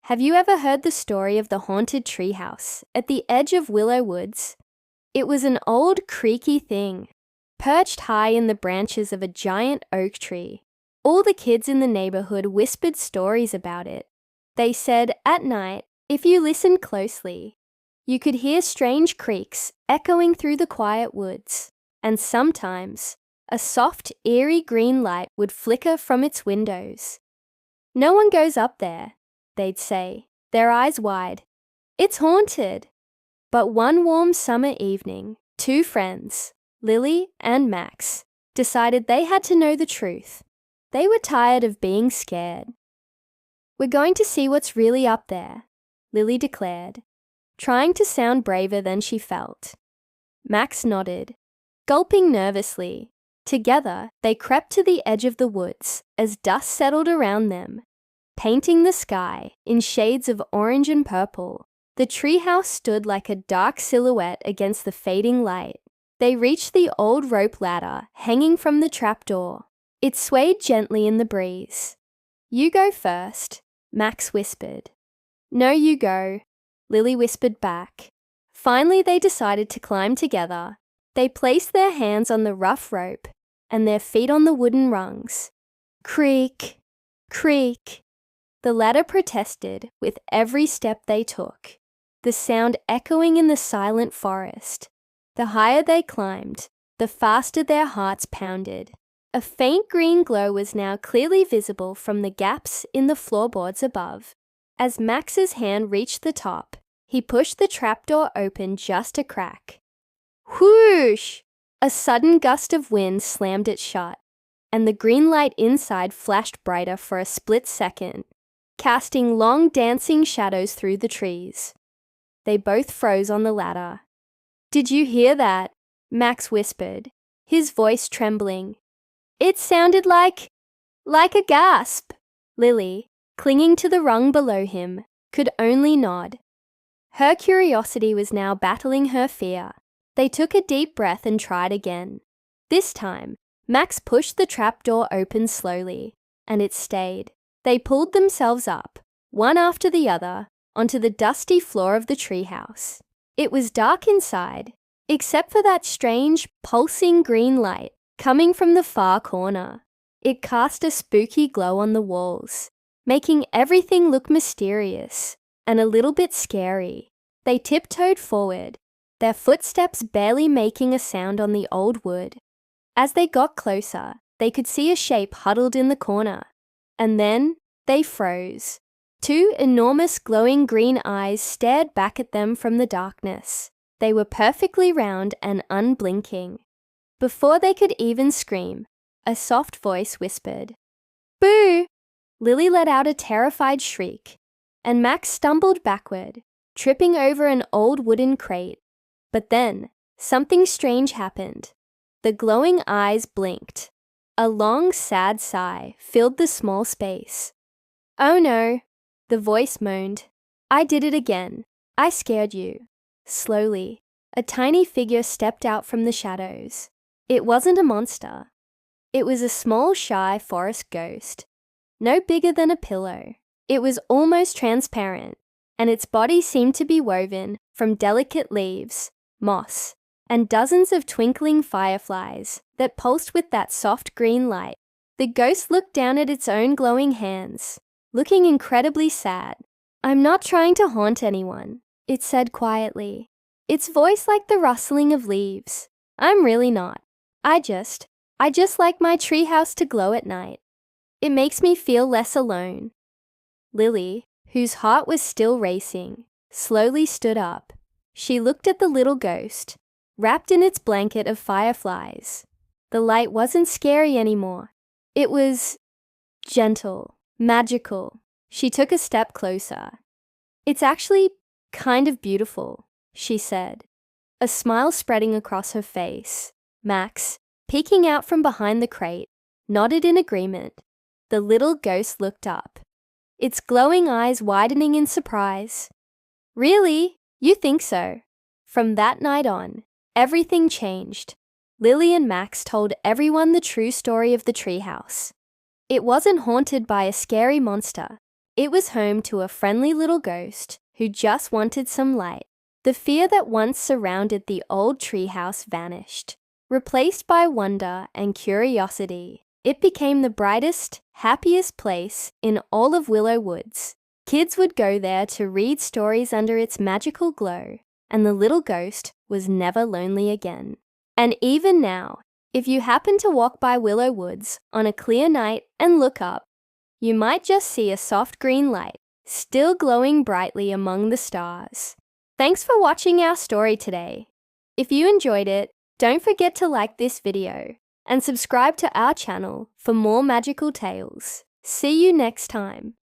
Have you ever heard the story of the haunted treehouse at the edge of Willow Woods? It was an old, creaky thing, perched high in the branches of a giant oak tree. All the kids in the neighborhood whispered stories about it. They said at night, if you listened closely, you could hear strange creaks echoing through the quiet woods, and sometimes a soft, eerie green light would flicker from its windows. No one goes up there, they'd say, their eyes wide. It's haunted. But one warm summer evening, two friends, Lily and Max, decided they had to know the truth. They were tired of being scared. We're going to see what's really up there, Lily declared, trying to sound braver than she felt. Max nodded, gulping nervously. Together, they crept to the edge of the woods as dust settled around them, painting the sky in shades of orange and purple. The treehouse stood like a dark silhouette against the fading light. They reached the old rope ladder hanging from the trapdoor. It swayed gently in the breeze. You go first, Max whispered. No, you go, Lily whispered back. Finally, they decided to climb together. They placed their hands on the rough rope and their feet on the wooden rungs. Creak, creak. The ladder protested with every step they took, the sound echoing in the silent forest. The higher they climbed, the faster their hearts pounded. A faint green glow was now clearly visible from the gaps in the floorboards above. As Max's hand reached the top, he pushed the trapdoor open just a crack. Whoosh! A sudden gust of wind slammed it shut, and the green light inside flashed brighter for a split second, casting long dancing shadows through the trees. They both froze on the ladder. Did you hear that? Max whispered, his voice trembling. It sounded like a gasp. Lily, clinging to the rung below him, could only nod. Her curiosity was now battling her fear. They took a deep breath and tried again. This time, Max pushed the trapdoor open slowly, and it stayed. They pulled themselves up, one after the other, onto the dusty floor of the treehouse. It was dark inside, except for that strange, pulsing green light coming from the far corner. It cast a spooky glow on the walls, making everything look mysterious and a little bit scary. They tiptoed forward, their footsteps barely making a sound on the old wood. As they got closer, they could see a shape huddled in the corner. And then they froze. Two enormous glowing green eyes stared back at them from the darkness. They were perfectly round and unblinking. Before they could even scream, a soft voice whispered, "Boo!" Lily let out a terrified shriek, and Max stumbled backward, tripping over an old wooden crate. But then, something strange happened. The glowing eyes blinked. A long, sad sigh filled the small space. "Oh no," the voice moaned. "I did it again. I scared you." Slowly, a tiny figure stepped out from the shadows. It wasn't a monster. It was a small, shy forest ghost, no bigger than a pillow. It was almost transparent, and its body seemed to be woven from delicate leaves, moss, and dozens of twinkling fireflies that pulsed with that soft green light. The ghost looked down at its own glowing hands, looking incredibly sad. "I'm not trying to haunt anyone," it said quietly, its voice like the rustling of leaves. "I'm really not. I just like my treehouse to glow at night. It makes me feel less alone." Lily, whose heart was still racing, slowly stood up. She looked at the little ghost, wrapped in its blanket of fireflies. The light wasn't scary anymore. It was gentle, magical. She took a step closer. "It's actually kind of beautiful," she said, a smile spreading across her face. Max, peeking out from behind the crate, nodded in agreement. The little ghost looked up, its glowing eyes widening in surprise. "Really? You think so?" From that night on, everything changed. Lily and Max told everyone the true story of the treehouse. It wasn't haunted by a scary monster. It was home to a friendly little ghost who just wanted some light. The fear that once surrounded the old treehouse vanished. Replaced by wonder and curiosity, it became the brightest, happiest place in all of Willow Woods. Kids would go there to read stories under its magical glow, and the little ghost was never lonely again. And even now, if you happen to walk by Willow Woods on a clear night and look up, you might just see a soft green light still glowing brightly among the stars. Thanks for watching our story today. If you enjoyed it, don't forget to like this video and subscribe to our channel for more magical tales. See you next time.